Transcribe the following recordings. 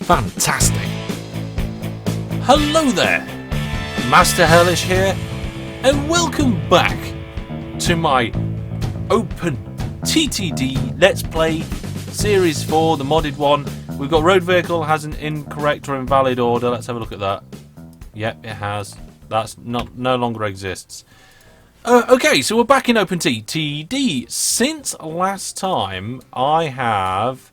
Fantastic. Hello there, Master Hellish here, and welcome back to my OpenTTD Let's Play Series 4, the modded one. We've got road vehicle has an incorrect or invalid order. Let's have a look at that. Yep, it has. That's no longer exists. Okay, so we're back in OpenTTD. Since last time, I have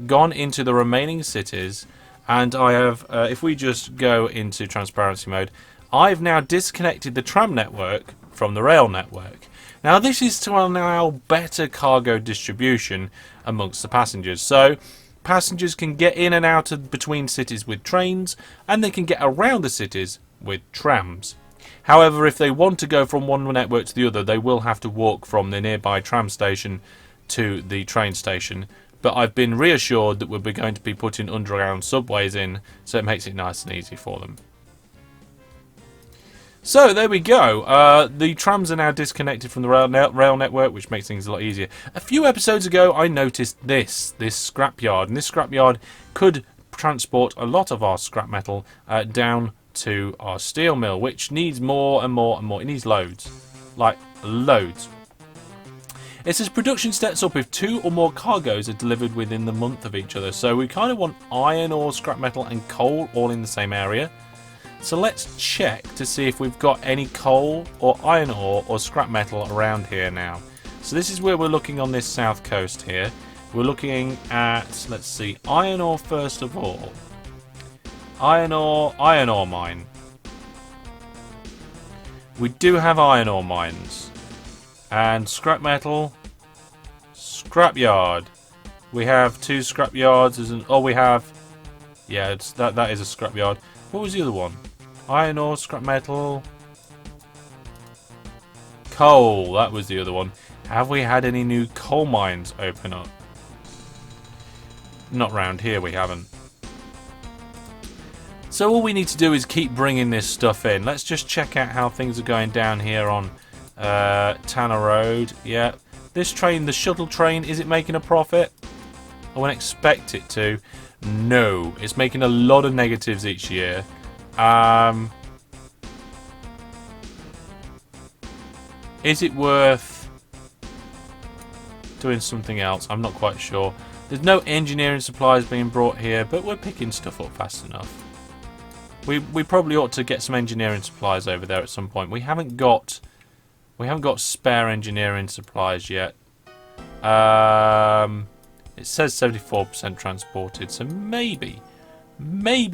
gone into the remaining cities, and I have, if we just go into transparency mode, I've now disconnected the tram network from the rail network. Now this is to allow better cargo distribution amongst the passengers. So passengers can get in and out of between cities with trains, and they can get around the cities with trams. However, if they want to go from one network to the other, they will have to walk from the nearby tram station to the train station. But I've been reassured that we're going to be putting underground subways in, so it makes it nice and easy for them. So there we go. The trams are now disconnected from the rail network, which makes things a lot easier. A few episodes ago, I noticed this scrapyard, and this scrapyard could transport a lot of our scrap metal down to our steel mill, which needs more and more and more. It needs loads, like loads. It says production steps up if 2 or more cargoes are delivered within the month of each other. So we kind of want iron ore, scrap metal and coal all in the same area. So let's check to see if we've got any coal or iron ore or scrap metal around here now. So this is where we're looking on this south coast here. We're looking at, let's see, iron ore first of all. Iron ore mine. We do have iron ore mines. And scrap metal, scrapyard. We have 2 scrap yards. We have, yeah, that is a scrap yard. What was the other one? Iron ore, scrap metal, coal. That was the other one. Have we had any new coal mines open up? Not round here, we haven't. So all we need to do is keep bringing this stuff in. Let's just check out how things are going down here on Tanner Road. Yeah, this train, the shuttle train, is it making a profit? I wouldn't expect it to. No, it's making a lot of negatives each year. Is it worth doing something else? I'm not quite sure. There's no engineering supplies being brought here, but we're picking stuff up fast enough. We probably ought to get some engineering supplies over there at some point. We haven't got spare engineering supplies yet. It says 74% transported, so maybe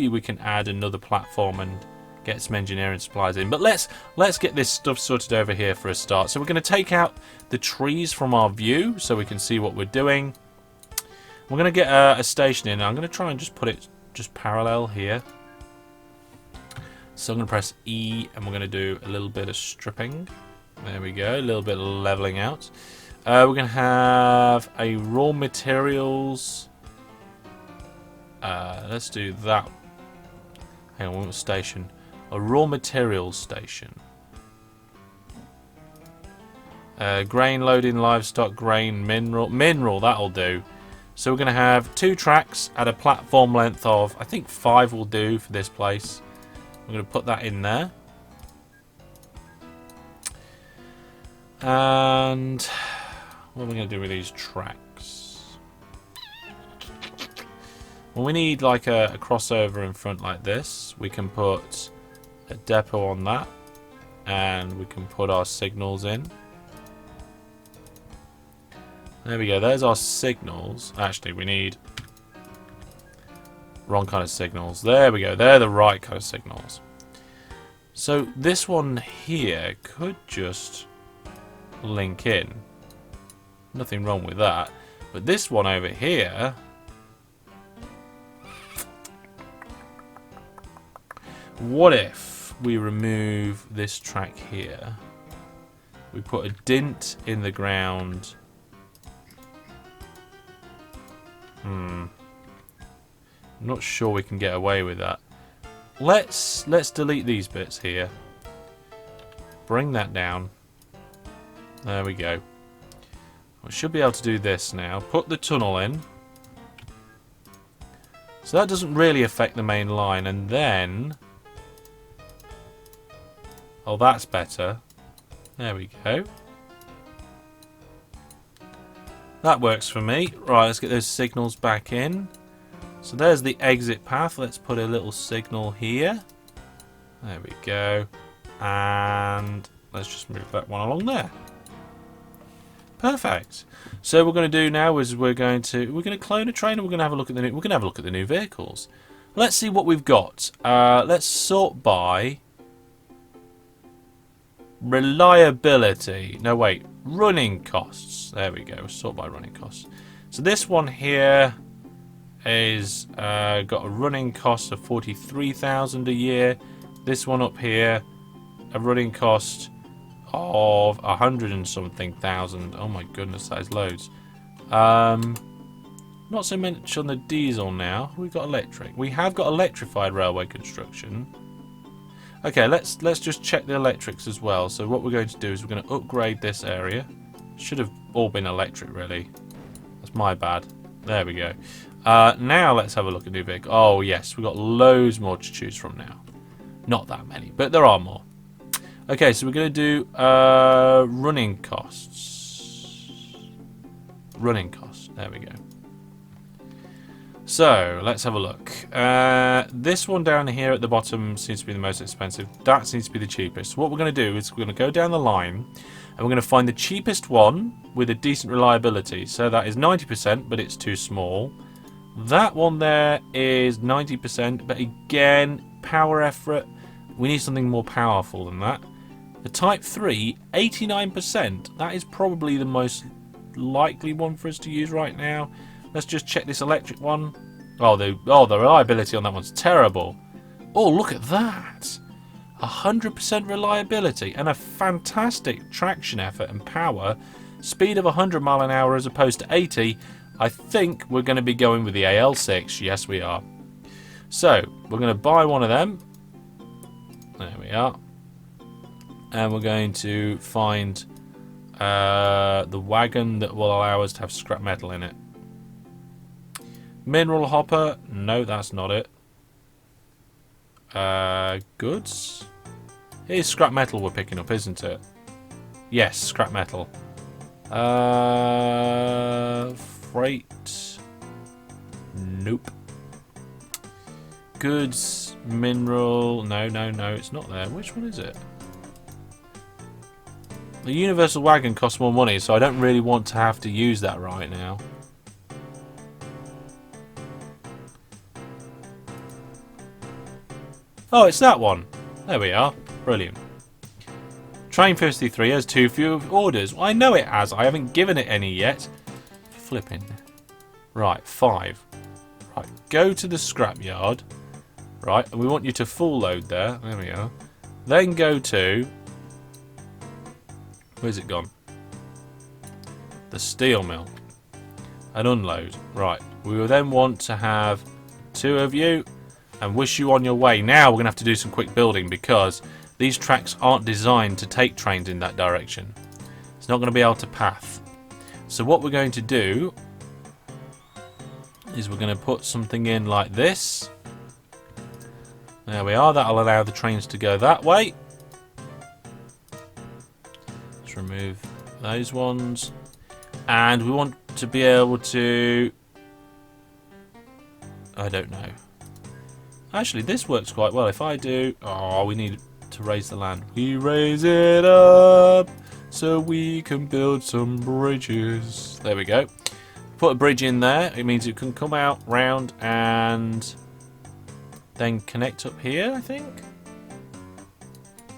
we can add another platform and get some engineering supplies in. But let's get this stuff sorted over here for a start. So we're going to take out the trees from our view so we can see what we're doing. We're going to get a station in. I'm going to try and just put it just parallel here. So I'm going to press E and we're going to do a little bit of stripping. There we go, a little bit of leveling out. We're going to have a raw materials. Let's do that. Hang on, what station? A raw materials station. Grain loading, livestock, grain, mineral, that'll do. So we're going to have 2 tracks at a platform length of, I think 5 will do for this place. I'm going to put that in there. And what are we going to do with these tracks? Well, we need like a crossover in front like this. We can put a depot on that, and we can put our signals in. There we go. There's our signals. Actually, we need wrong kind of signals. There we go. They're the right kind of signals. So this one here could just link in. Nothing wrong with that. But this one over here, what if we remove this track here? We put a dent in the ground. I'm not sure we can get away with that. Let's delete these bits here. Bring that down. There we go. We should be able to do this now. Put the tunnel in. So that doesn't really affect the main line. And then... oh, that's better. There we go. That works for me. Right, let's get those signals back in. So there's the exit path. Let's put a little signal here. There we go. And let's just move that one along there. Perfect. So what we're going to do now is we're going to clone a train, and we're going to have a look at the new vehicles. Let's see what we've got. Let's sort by reliability. No, wait. Running costs. There we go. Sort by running costs. So this one here is got a running cost of 43,000 a year. This one up here, a running cost of 100 and something thousand. Oh my goodness, that is loads. Not so much on the diesel now. We've got electric. We have got electrified railway construction. Okay, let's just check the electrics as well. So what we're going to do is we're going to upgrade this area. Should have all been electric, really. That's my bad. There we go. Now let's have a look at new vehicle. Oh yes, we've got loads more to choose from now. Not that many, but there are more. Okay, so we're going to do running costs. Running costs. There we go. So let's have a look. This one down here at the bottom seems to be the most expensive. That seems to be the cheapest. So what we're going to do is we're going to go down the line and we're going to find the cheapest one with a decent reliability. So that is 90%, but it's too small. That one there is 90%, but again, power effort. We need something more powerful than that. The Type 3, 89%. That is probably the most likely one for us to use right now. Let's just check this electric one. Oh, the reliability on that one's terrible. Oh, look at that. 100% reliability and a fantastic traction effort and power. Speed of 100 mile an hour as opposed to 80. I think we're going to be going with the AL6. Yes, we are. So, we're going to buy one of them. There we are. And we're going to find the wagon that will allow us to have scrap metal in it. Mineral hopper. No, that's not it. Goods. Here's scrap metal we're picking up, isn't it? Yes, scrap metal. Freight. Nope. Goods. Mineral. No, it's not there. Which one is it? The universal wagon costs more money, so I don't really want to have to use that right now. Oh, it's that one. There we are. Brilliant. Train 53 has too few orders. Well, I know it has. I haven't given it any yet. Flipping. Right, 5. Right, go to the scrapyard. Right, and we want you to full load there. There we are. Then go to... where's it gone? The steel mill. And unload. Right, we will then want to have 2 of you. And wish you on your way. Now we're going to have to do some quick building because these tracks aren't designed to take trains in that direction. It's not going to be able to path. So what we're going to do is we're going to put something in like this. There we are. That'll allow the trains to go that way. Let's remove those ones. And we want to be able to... I don't know. Actually, this works quite well. If I do... oh, we need to raise the land. We raise it up so we can build some bridges. There we go. Put a bridge in there. It means it can come out, round, and then connect up here, I think?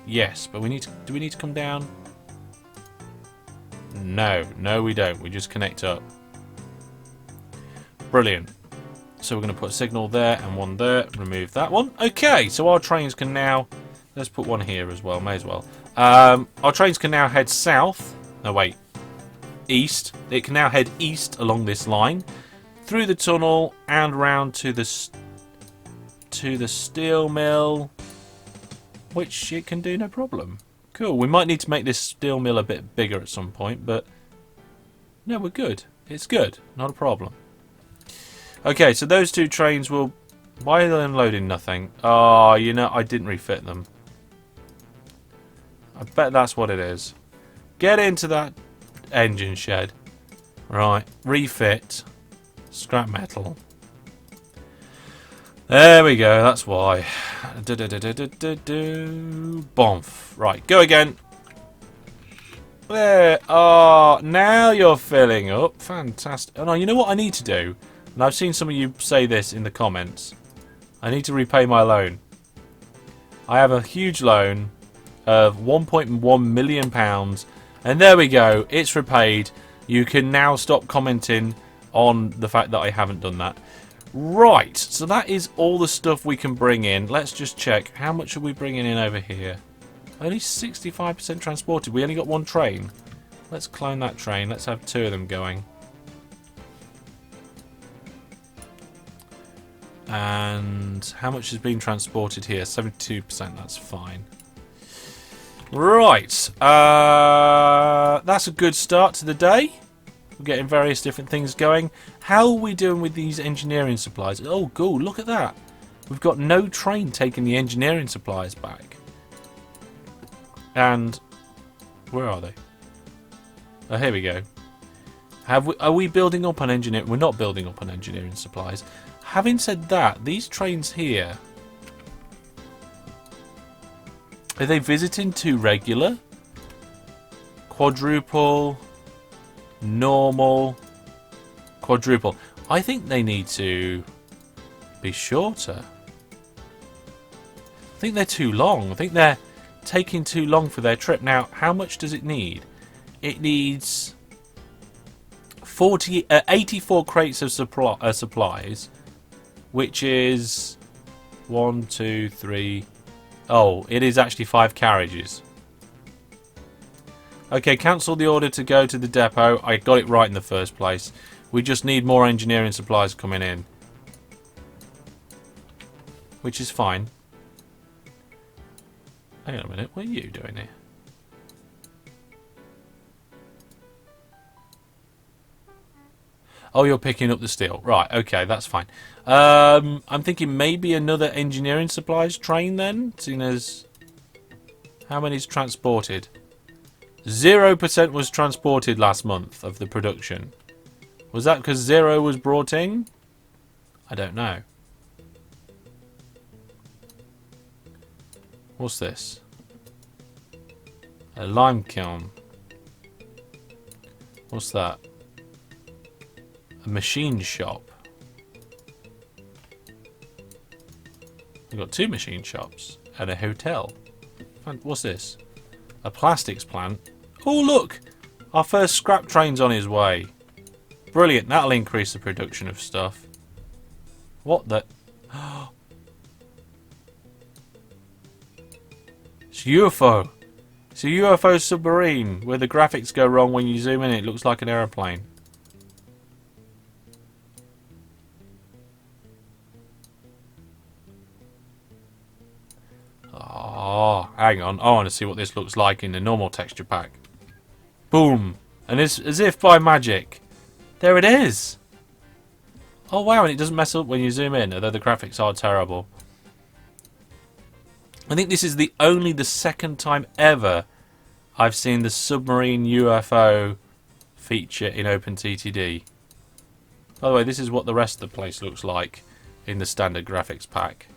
Yes, but we need to... do we need to come down? No. No, we don't. We just connect up. Brilliant. So we're going to put a signal there and one there. Remove that one. Okay, so our trains can now... let's put one here as well. May as well. Our trains can now head south. No, wait. East. It can now head east along this line. Through the tunnel and round to the steel mill. Which it can do no problem. Cool. We might need to make this steel mill a bit bigger at some point. But no, we're good. It's good. Not a problem. Okay, so those 2 trains will Why are they unloading nothing? Oh, you know, I didn't refit them. I bet that's what it is. Get into that engine shed. Right, refit. Scrap metal. There we go, that's why. Bonf. Right, go again. There. Oh, now you're filling up. Fantastic. Oh, no, you know what I need to do? And I've seen some of you say this in the comments. I need to repay my loan. I have a huge loan of £1.1 million. And there we go. It's repaid. You can now stop commenting on the fact that I haven't done that. Right. So that is all the stuff we can bring in. Let's just check. How much are we bringing in over here? Only 65% transported. We only got one train. Let's clone that train. Let's have 2 of them going. And how much has been transported here? 72%. That's fine. Right. That's a good start to the day. We're getting various different things going. How are we doing with these engineering supplies? Oh, cool. Look at that. We've got no train taking the engineering supplies back. And where are they? Oh, here we go. Are we building up on engineering? We're not building up on engineering supplies. Having said that, these trains here, are they visiting to regular, quadruple, normal, quadruple? I think they need to be shorter. I think they're too long. I think they're taking too long for their trip. Now, how much does it need? It needs 84 crates of supplies, which is 1, 2, 3. Oh, it is actually 5 carriages. Okay, cancel the order to go to the depot. I got it right in the first place. We just need more engineering supplies coming in, which is fine. Hang on a minute, what are you doing here? Oh, you're picking up the steel. Right, okay, that's fine. I'm thinking maybe another engineering supplies train then, seeing as... How many's transported? 0% was transported last month of the production. Was that because 0 was brought in? I don't know. What's this? A lime kiln. What's that? A machine shop. We've got 2 machine shops and a hotel. What's this? A plastics plant. Oh, look! Our first scrap train's on his way. Brilliant. That'll increase the production of stuff. What the... It's a UFO. It's a UFO submarine where the graphics go wrong when you zoom in. It looks like an aeroplane. Oh, hang on. I want to see what this looks like in the normal texture pack. Boom. And it's as if by magic. There it is. Oh, wow. And it doesn't mess up when you zoom in, although the graphics are terrible. I think this is the second time ever I've seen the submarine UFO feature in OpenTTD. By the way, this is what the rest of the place looks like in the standard graphics pack.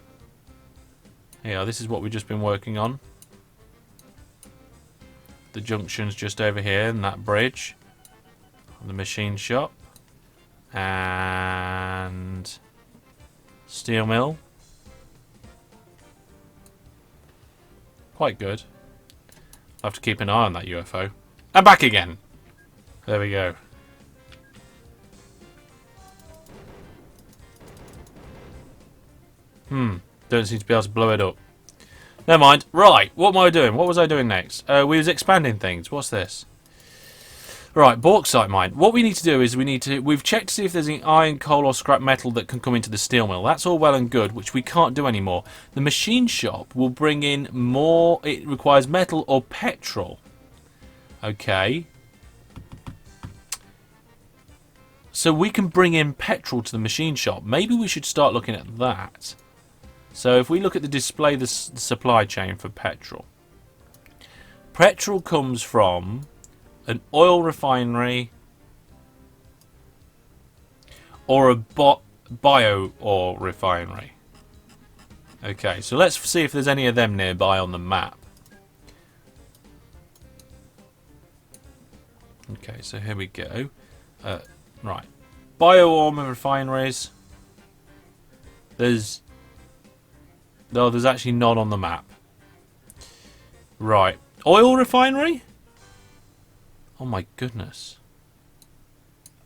Yeah, this is what we've just been working on. The junction's just over here in that bridge. The machine shop. And steel mill. Quite good. I'll have to keep an eye on that UFO. And back again. There we go. Don't seem to be able to blow it up. Never mind. Right, what am I doing? What was I doing next? We was expanding things. What's this? Right, bauxite mine. What we need to do is we've checked to see if there's any iron, coal or scrap metal that can come into the steel mill. That's all well and good, which we can't do anymore. The machine shop will bring in more. It requires metal or petrol. Okay. So we can bring in petrol to the machine shop. Maybe we should start looking at that. So if we look at the display, the supply chain for petrol. Petrol comes from an oil refinery or a bio oil refinery. Okay, so let's see if there's any of them nearby on the map. Okay, so here we go. Right. Bio oil refineries. There's actually none on the map. Right. Oil refinery? Oh my goodness.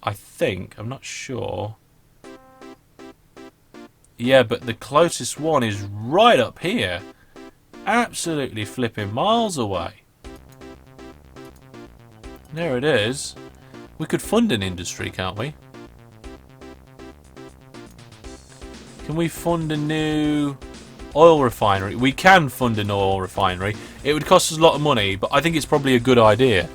I'm not sure. Yeah, but the closest one is right up here. Absolutely flipping miles away. There it is. We could fund an industry, can't we? Can we fund a new oil refinery? We can fund an oil refinery. It would cost us a lot of money, but I think it's probably a good idea.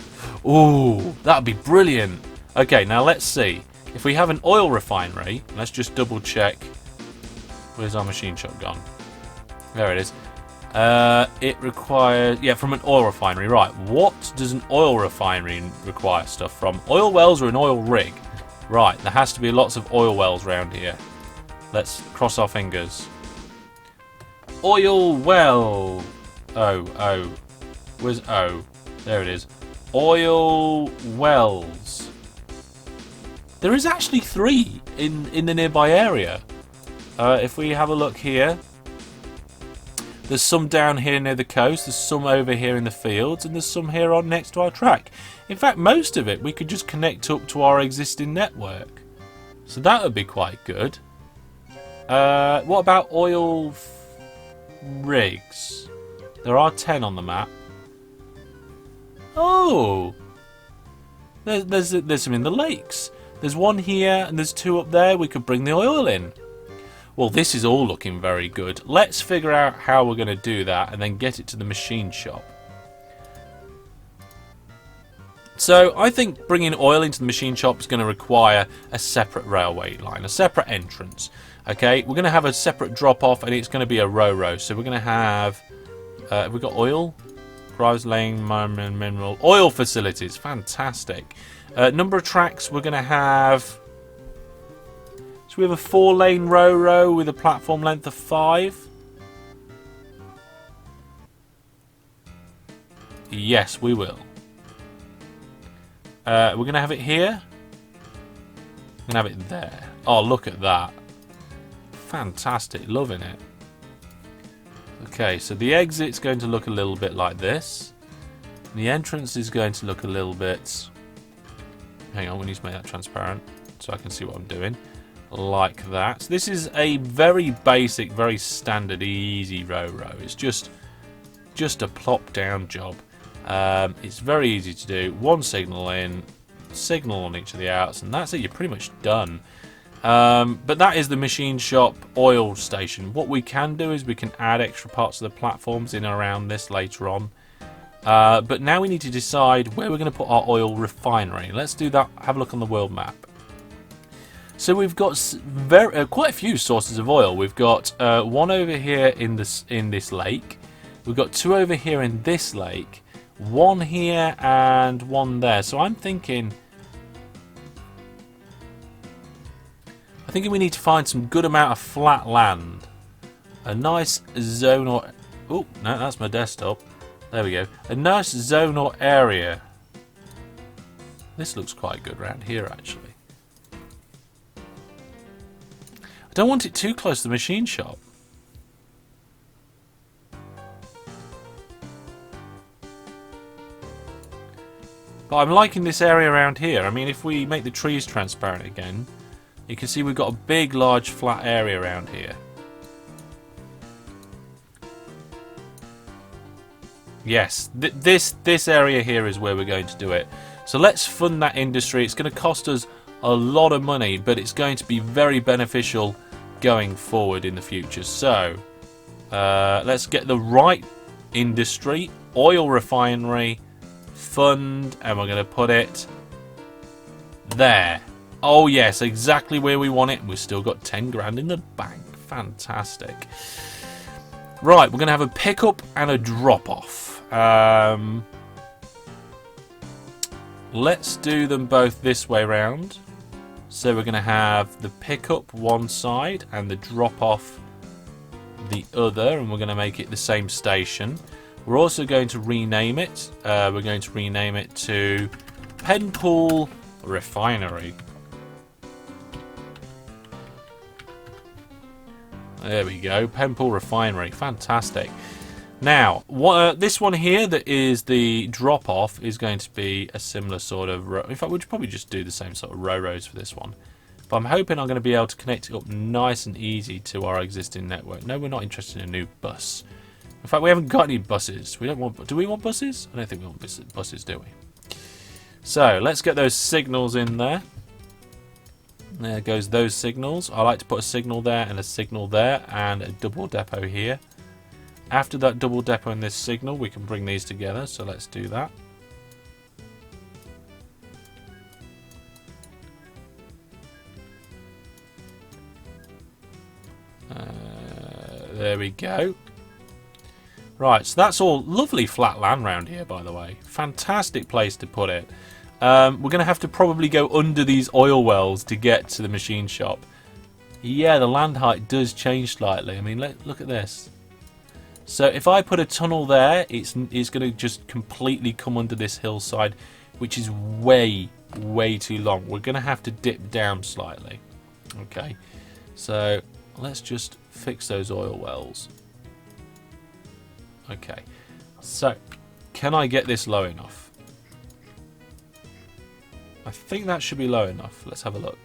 Ooh, that'd be brilliant. Okay, now let's see. If we have an oil refinery, let's just double check. Where's our machine shop gone? There it is. It requires... Yeah, from an oil refinery. Right, what does an oil refinery require stuff from? Oil wells or an oil rig? Right, there has to be lots of oil wells around here. Let's cross our fingers. Oil well. Oh. Where's O? There it is. Oil wells. There is actually 3 in the nearby area. If we have a look here, there's some down here near the coast, there's some over here in the fields, and there's some here on next to our track. In fact, most of it we could just connect up to our existing network. So that would be quite good. What about oil rigs? There are 10 on the map. Oh! There's some in the lakes. There's one here and there's 2 up there. We could bring the oil in. Well, this is all looking very good. Let's figure out how we're going to do that and then get it to the machine shop. So I think bringing oil into the machine shop is going to require a separate railway line, a separate entrance. Okay, we're going to have a separate drop-off and it's going to be a row. So we're going to have... we've got oil, Grimes Lane, mineral, oil facilities. Fantastic. Number of tracks we're going to have... So we have a 4-lane row with a platform length of 5. Yes, we will. We're going to have it here. We're going to have it there. Oh, look at that. Fantastic. Loving it. Okay, so the exit's going to look a little bit like this. The entrance is going to look a little bit... Hang on, we need to make that transparent so I can see what I'm doing. Like that. So this is a very basic, very standard, easy row. It's just a plop down job. It's very easy to do. One signal in, signal on each of the outs, and that's it. You're pretty much done. But that is the machine shop oil station. What we can do is we can add extra parts of the platforms in and around this later on. But now we need to decide where we're going to put our oil refinery. Let's do that. Have a look on the world map. So we've got quite a few sources of oil. We've got 1 over here in this lake. We've got 2 over here in this lake. 1 here and 1 there. So I'm thinking we need to find some good amount of flat land. A nice zone or... Oh, no, that's my desktop. There we go. A nice zone or area. This looks quite good around here, actually. I don't want it too close to the machine shop. But I'm liking this area around here. I mean, if we make the trees transparent again, you can see we've got a big, large, flat area around here. Yes, this area here is where we're going to do it. So let's fund that industry. It's going to cost us a lot of money, but it's going to be very beneficial going forward in the future. So let's get the right industry, oil refinery, fund, and we're going to put it there. Oh yes, exactly where we want it. We've still got 10 grand in the bank. Fantastic. Right, we're going to have a pickup and a drop-off. Let's do them both this way round. So we're going to have the pickup one side and the drop-off the other, and we're going to make it the same station. We're also going to rename it. We're going to rename it to Penpool Refinery. There we go, Penpool Refinery, fantastic. Now, this one here that is the drop-off is going to be a similar sort of row. In fact, we'll probably just do the same sort of rows for this one. But I'm hoping I'm going to be able to connect it up nice and easy to our existing network. No, we're not interested in a new bus. In fact, we haven't got any buses. We don't want. Do we want buses? I don't think we want buses, do we? So let's get those signals in there. There goes those signals. I like to put a signal there and a signal there and a double depot here. After that double depot and this signal, we can bring these together. So let's do that. There we go. Right, so that's all lovely flat land round here, by the way. Fantastic place to put it. We're going to have to probably go under these oil wells to get to the machine shop. Yeah, the land height does change slightly. I mean, look at this. So if I put a tunnel there, it's going to just completely come under this hillside, which is way, way too long. We're going to have to dip down slightly. Okay, so let's just fix those oil wells. Okay, so can I get this low enough? I think that should be low enough. Let's have a look.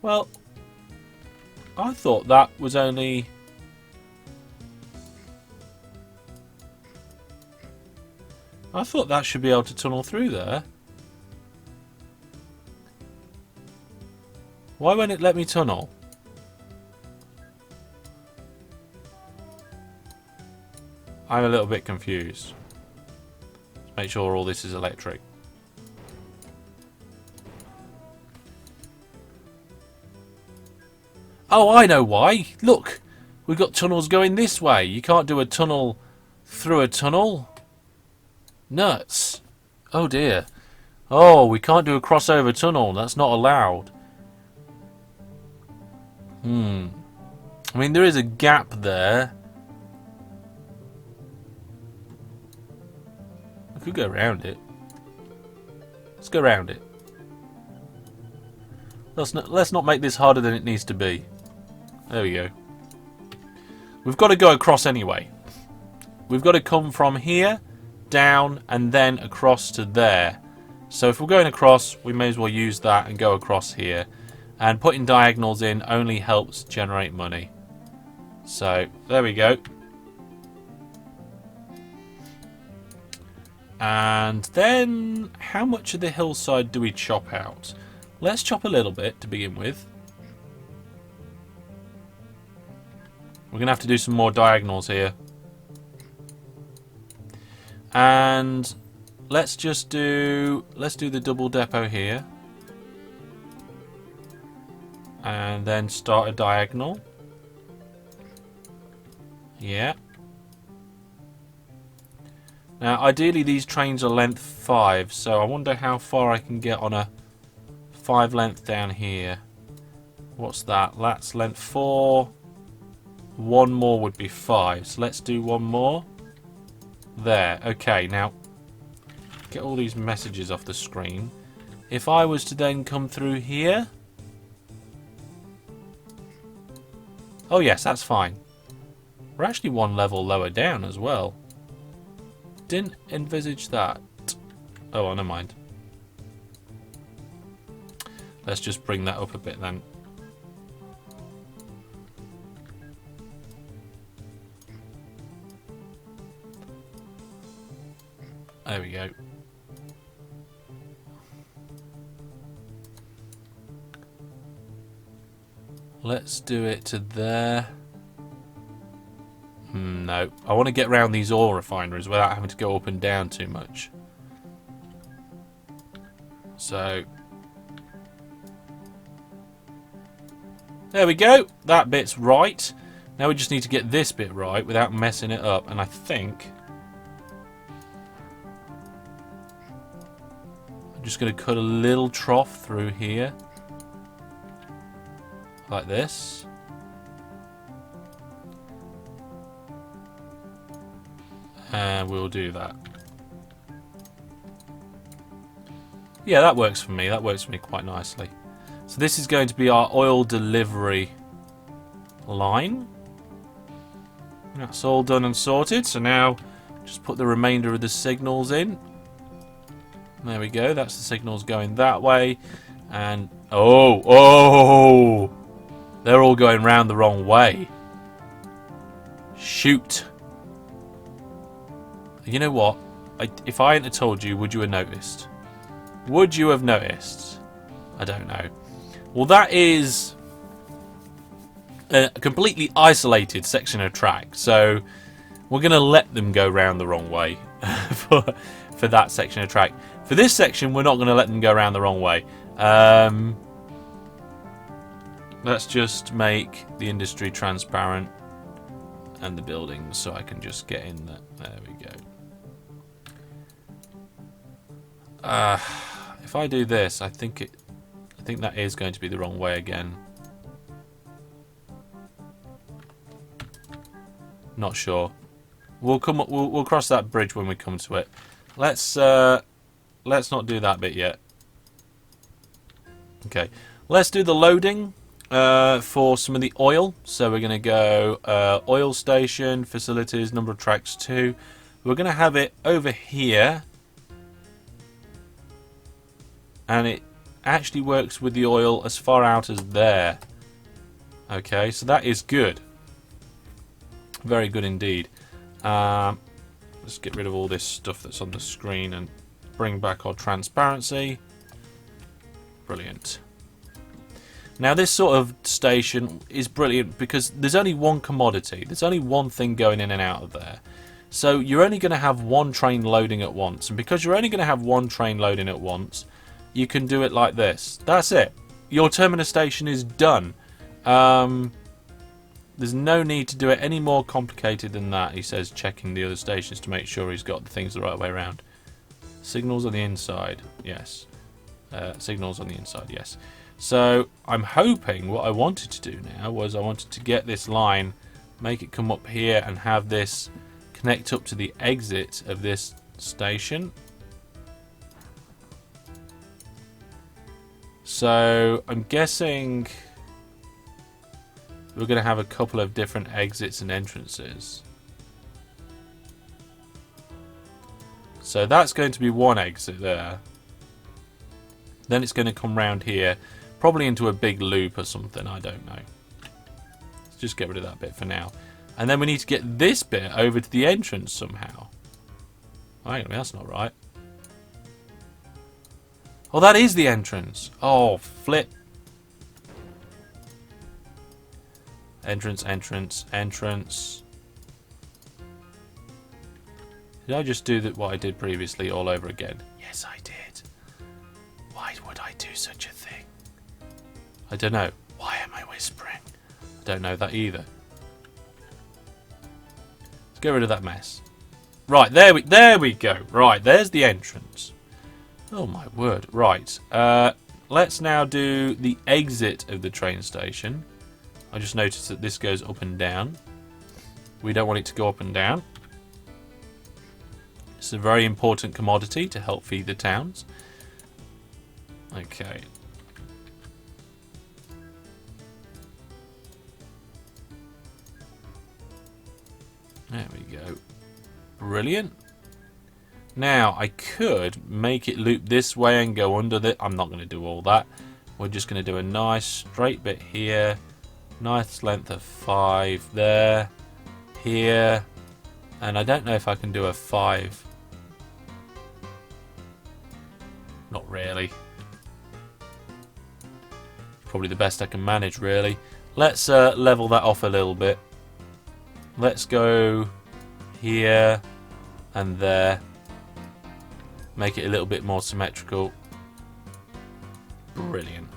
Well, I thought that was only... I thought that should be able to tunnel through there. Why won't it let me tunnel? I'm a little bit confused. Let's make sure all this is electric. Oh, I know why. Look, we've got tunnels going this way. You can't do a tunnel through a tunnel. Nuts. Oh dear. Oh, we can't do a crossover tunnel. That's not allowed. I mean, there is a gap there. I could go around it. Let's go around it. Let's not make this harder than it needs to be. There we go. We've got to go across anyway. We've got to come from here, down, and then across to there. So if we're going across, we may as well use that and go across here. And putting diagonals in only helps generate money. So, there we go. And then, how much of the hillside do we chop out? Let's chop a little bit to begin with. We're going to have to do some more diagonals here. And let's do the double depot here. And then start a diagonal. Yeah. Now, ideally these trains are length 5, so I wonder how far I can get on a 5 length down here. What's that? That's length 4. One more would be 5, so let's do one more. There. Okay, now get all these messages off the screen. If I was to then come through here... Oh yes, that's fine. We're actually one level lower down as well. Didn't envisage that. Oh, never mind. Let's just bring that up a bit then. There we go. Let's do it to there. No. I want to get around these oil refineries without having to go up and down too much. So... there we go. That bit's right. Now we just need to get this bit right without messing it up. And I think... I'm just going to cut a little trough through here. Like this. And we'll do that. Yeah, that works for me. That works for me quite nicely. So this is going to be our oil delivery line. That's all done and sorted. So now just put the remainder of the signals in. There we go. That's the signals going that way. And oh, they're all going round the wrong way. Shoot. You know what? If I hadn't told you, would you have noticed? Would you have noticed? I don't know. Well, that is a completely isolated section of track. So we're going to let them go round the wrong way for that section of track. For this section, we're not going to let them go around the wrong way. Let's just make the industry transparent and the buildings so I can just get in there. There we go. If I do this, I think that is going to be the wrong way again. Not sure. We'll cross that bridge when we come to it. Let's not do that bit yet. Okay, let's do the loading for some of the oil. So we're going to go oil station, facilities, number of tracks 2. We're going to have it over here. And it actually works with the oil as far out as there. Okay, so that is good. Very good indeed. Let's get rid of all this stuff that's on the screen and bring back our transparency. Brilliant. Now this sort of station is brilliant because there's only one commodity. There's only one thing going in and out of there. So you're only going to have one train loading at once. And because you're only going to have one train loading at once, you can do it like this. That's it. Your terminus station is done. There's no need to do it any more complicated than that. He says checking the other stations to make sure he's got the things the right way around. Signals on the inside. Yes. Signals on the inside. Yes. So I'm hoping what I wanted to do now was I wanted to get this line, make it come up here and have this connect up to the exit of this station. So I'm guessing we're going to have a couple of different exits and entrances. So that's going to be one exit there. Then it's going to come round here, probably into a big loop or something, I don't know. Let's just get rid of that bit for now. And then we need to get this bit over to the entrance somehow. Hang on, that's not right. Oh, that is the entrance. Oh, flip. Entrance, entrance, entrance. Did I just do what I did previously all over again? Yes, I did. Why would I do such a thing? I don't know. Why am I whispering? I don't know that either. Let's get rid of that mess. Right, there we go. Right, there's the entrance. Oh my word. Right. Let's now do the exit of the train station. I just noticed that this goes up and down. We don't want it to go up and down. It's a very important commodity to help feed the towns. Okay. There we go. Brilliant. Now, I could make it loop this way and go under the... I'm not going to do all that. We're just going to do a nice straight bit here. Nice length of 5 there. Here. And I don't know if I can do a 5. Not really. Probably the best I can manage, really. Let's level that off a little bit. Let's go here and there. Make it a little bit more symmetrical. Brilliant.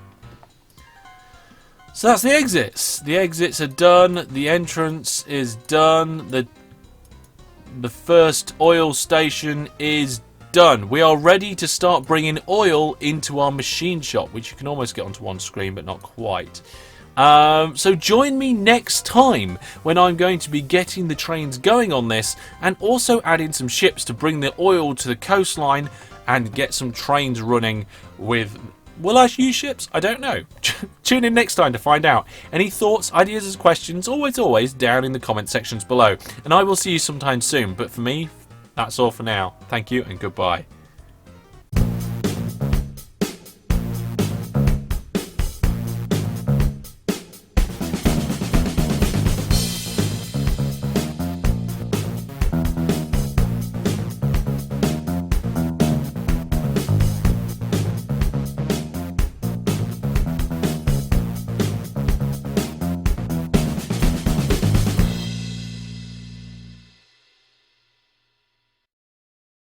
So that's the exits. The exits are done. The entrance is done. The first oil station is done. We are ready to start bringing oil into our machine shop, which you can almost get onto one screen, but not quite. So join me next time when I'm going to be getting the trains going on this and also adding some ships to bring the oil to the coastline and get some trains running with... Will I use ships? I don't know. Tune in next time to find out. Any thoughts, ideas, and questions, always down in the comment sections below. And I will see you sometime soon. But for me, that's all for now. Thank you and goodbye.